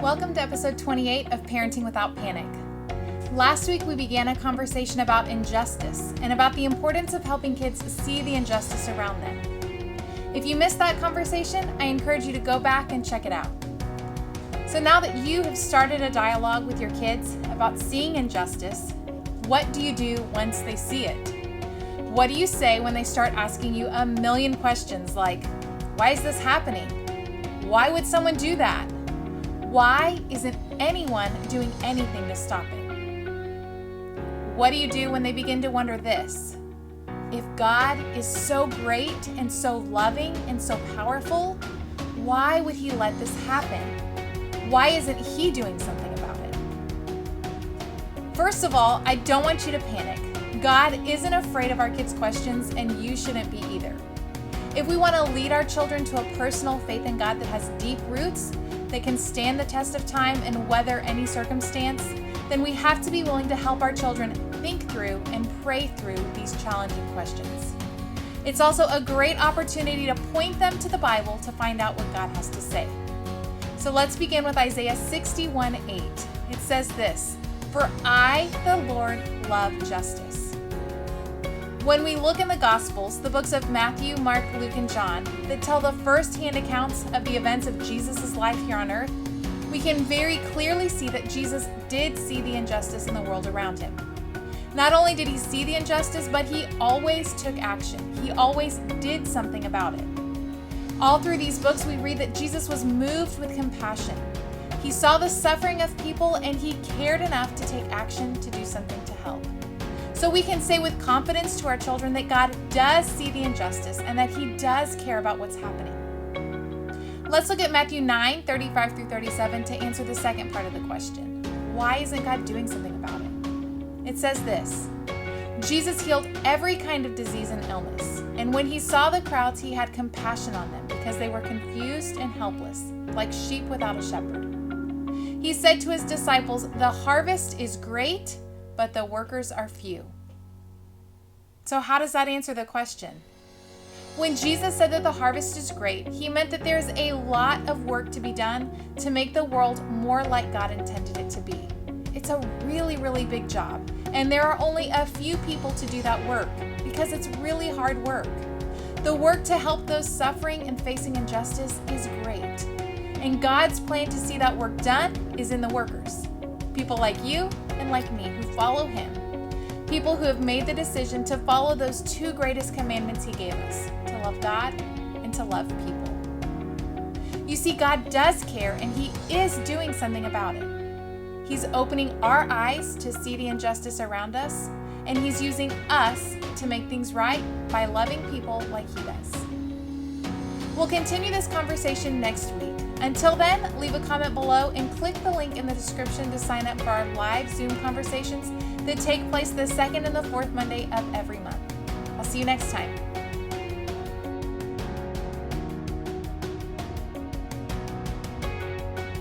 Welcome to episode 28 of Parenting Without Panic. Last week we began a conversation about injustice and about the importance of helping kids see the injustice around them. If you missed that conversation, I encourage you to go back and check it out. So now that you have started a dialogue with your kids about seeing injustice, what do you do once they see it? What do you say when they start asking you a million questions like, why is this happening? Why would someone do that? Why isn't anyone doing anything to stop it? What do you do when they begin to wonder this? If God is so great and so loving and so powerful, why would He let this happen? Why isn't He doing something about it? First of all, I don't want you to panic. God isn't afraid of our kids' questions, and you shouldn't be either. If we want to lead our children to a personal faith in God that has deep roots, that can stand the test of time and weather any circumstance, then we have to be willing to help our children think through and pray through these challenging questions. It's also a great opportunity to point them to the Bible to find out what God has to say. So let's begin with Isaiah 61:8. It says this, "For I, the Lord, love justice." When we look in the Gospels, the books of Matthew, Mark, Luke, and John, that tell the first-hand accounts of the events of Jesus' life here on earth, we can very clearly see that Jesus did see the injustice in the world around him. Not only did he see the injustice, but he always took action. He always did something about it. All through these books, we read that Jesus was moved with compassion. He saw the suffering of people, and he cared enough to take action to do something to help. So we can say with confidence to our children that God does see the injustice and that He does care about what's happening. Let's look at Matthew 9:35 through 37 to answer the second part of the question. Why isn't God doing something about it? It says this, Jesus healed every kind of disease and illness, and when He saw the crowds, He had compassion on them because they were confused and helpless, like sheep without a shepherd. He said to His disciples, "The harvest is great, but the workers are few." So how does that answer the question? When Jesus said that the harvest is great, He meant that there's a lot of work to be done to make the world more like God intended it to be. It's a really, really big job, and there are only a few people to do that work because it's really hard work. The work to help those suffering and facing injustice is great, and God's plan to see that work done is in the workers. People like you and like me who follow Him. People who have made the decision to follow those two greatest commandments He gave us, to love God and to love people. You see, God does care, and He is doing something about it. He's opening our eyes to see the injustice around us, and He's using us to make things right by loving people like He does. We'll continue this conversation next week. Until then, leave a comment below and click the link in the description to sign up for our live Zoom conversations that take place the second and the fourth Monday of every month. I'll see you next time.